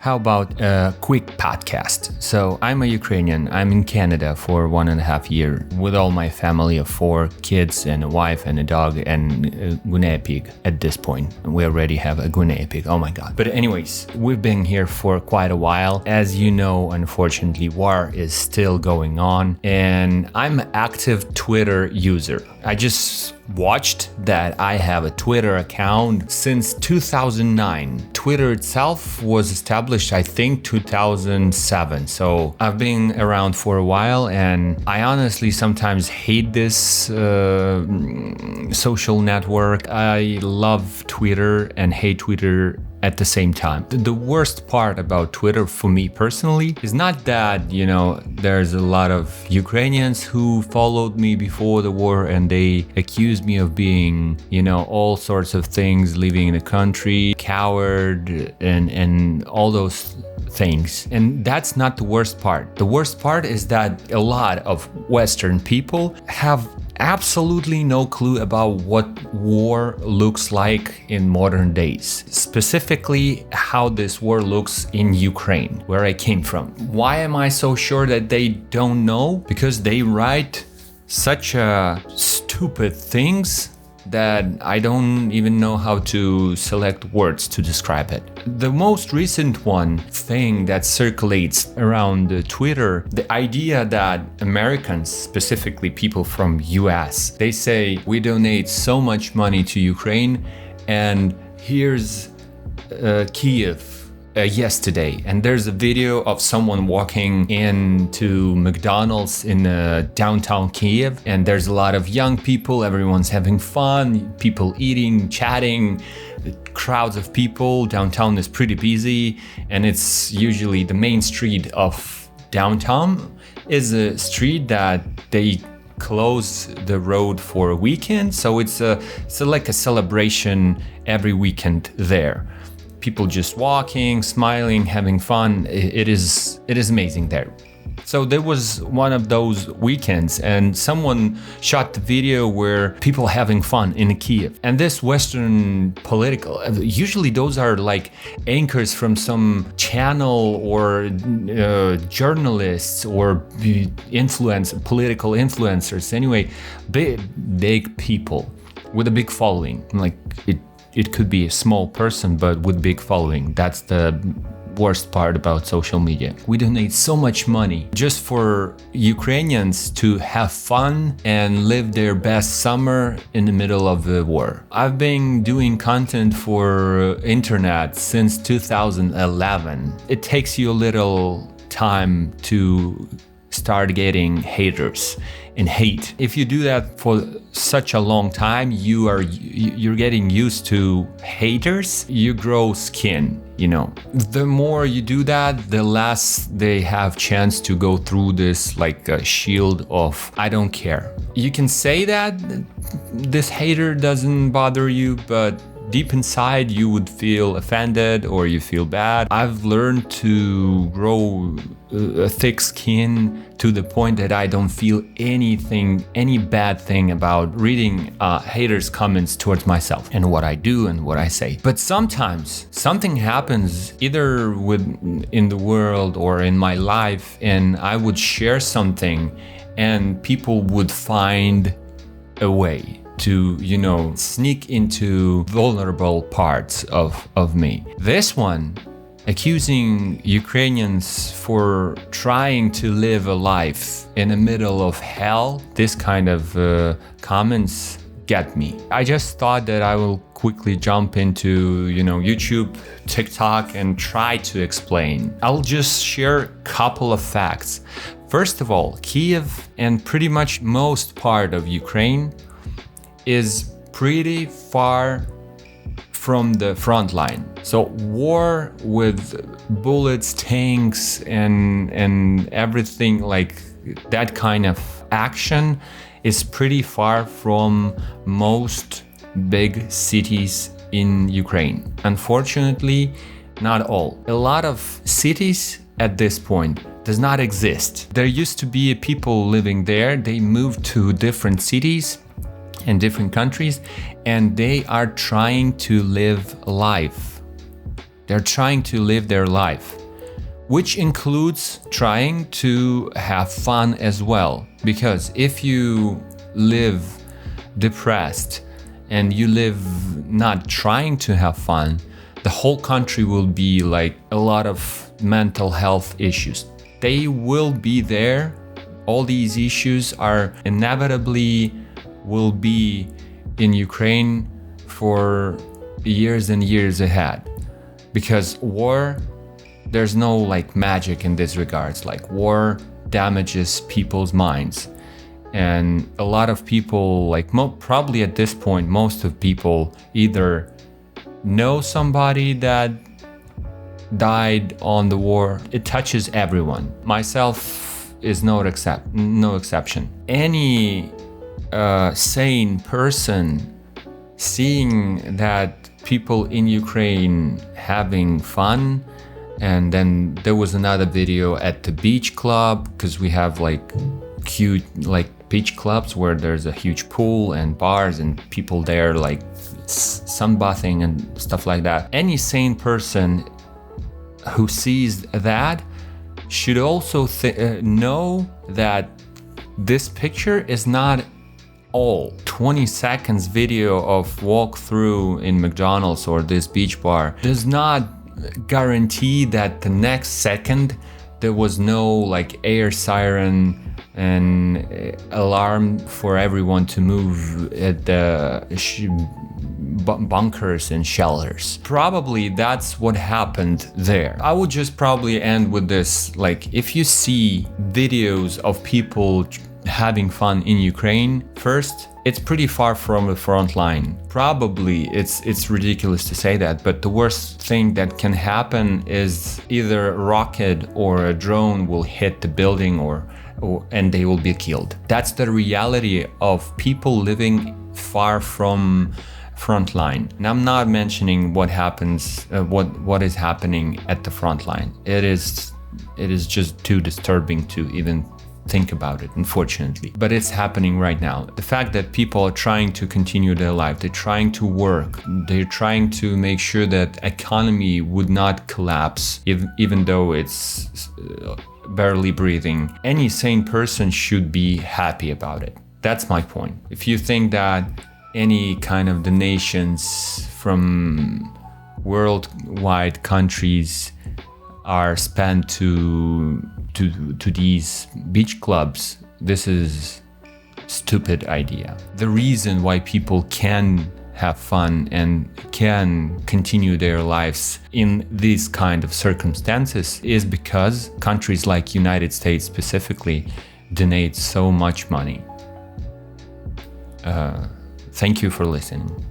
How about a quick podcast? So I'm a Ukrainian. I'm in Canada for 1.5 years with all my family of 4 kids and a wife and a dog and a Guinea pig at this point. And we already have a Guinea pig. Oh my God. But anyways, we've been here for quite a while. As you know, unfortunately, war is still going on and I'm an active Twitter user. I just watched that I have a Twitter account since 2009. Twitter itself was established, I think, 2007. So I've been around for a while and I honestly sometimes hate this social network. I love Twitter and hate Twitter at the same time. The worst part about Twitter for me personally is not that, there's a lot of Ukrainians who followed me before the war and they accused me of being, all sorts of things, leaving the country, coward, and all those things. And that's not the worst part. The worst part is that a lot of Western people have absolutely no clue about what war looks like in modern days, specifically how this war looks in Ukraine, where I came from. Why am I so sure that they don't know? Because they write such stupid things that I don't even know how to select words to describe it. The most recent thing that circulates around Twitter, the idea that Americans, specifically people from US, they say we donate so much money to Ukraine and here's Kiev yesterday, and there's a video of someone walking into McDonald's in downtown Kiev, and there's a lot of young people, everyone's having fun, people eating, chatting, crowds of people. Downtown is pretty busy, and it's usually the main street of downtown is a street that they close the road for a weekend, so it's like a celebration every weekend there. People just walking, smiling, having fun. It is amazing there. So there was one of those weekends and someone shot the video where people having fun in Kiev. And this Western political, usually those are like anchors from some channel or journalists or political influencers. Anyway, big people with a big following. It could be a small person, but with big following. That's the worst part about social media. We donate so much money just for Ukrainians to have fun and live their best summer in the middle of the war. I've been doing content for internet since 2011. It takes you a little time to start getting haters and hate. If you do that for such a long time, you're getting used to haters. You grow skin, The more you do that, the less they have chance to go through this like a shield of I don't care. You can say that this hater doesn't bother you, but deep inside you would feel offended or you feel bad. I've learned to grow a thick skin to the point that I don't feel any bad thing about reading haters' comments towards myself and what I do and what I say. But sometimes something happens either in the world or in my life, and I would share something and people would find a way to, sneak into vulnerable parts of me. This one, accusing Ukrainians for trying to live a life in the middle of hell, this kind of comments get me. I just thought that I will quickly jump into, YouTube, TikTok, and try to explain. I'll just share a couple of facts. First of all, Kiev and pretty much most part of Ukraine is pretty far from the front line. So war with bullets, tanks, and everything like that kind of action is pretty far from most big cities in Ukraine. Unfortunately, not all. A lot of cities at this point does not exist. There used to be people living there. They moved to different cities and different countries, and they are trying to live life They're trying to live their life, which includes trying to have fun as well. Because if you live depressed and you live not trying to have fun, the whole country will be like a lot of mental health issues. They will be there. All these issues are inevitably will be in Ukraine for years and years ahead. Because war, there's no like magic in this regards. Like war damages people's minds. And a lot of people, like probably at this point, most of people either know somebody that died on the war. It touches everyone. Myself is no exception. Any sane person seeing that people in Ukraine having fun, and then there was another video at the beach club, because we have like cute like beach clubs where there's a huge pool and bars and people there like sunbathing and stuff like that. Any sane person who sees that should also know that this picture is not all. 20 seconds video of walkthrough in McDonald's or this beach bar does not guarantee that the next second there was no like air siren and alarm for everyone to move at the bunkers and shelters. Probably that's what happened there. I would just probably end with this, like if you see videos of people having fun in Ukraine, first, it's pretty far from the front line. Probably it's ridiculous to say that, but the worst thing that can happen is either a rocket or a drone will hit the building and they will be killed. That's the reality of people living far from front line. And I'm not mentioning what happens, what is happening at the front line. It is just too disturbing to even think about it, unfortunately. But it's happening right now. The fact that people are trying to continue their life, they're trying to work, they're trying to make sure that economy would not collapse, even though it's barely breathing. Any sane person should be happy about it. That's my point. If you think that any kind of donations from worldwide countries are spent to these beach clubs, this is stupid idea. The reason why people can have fun and can continue their lives in these kind of circumstances is because countries like United States specifically donate so much money. Thank you for listening.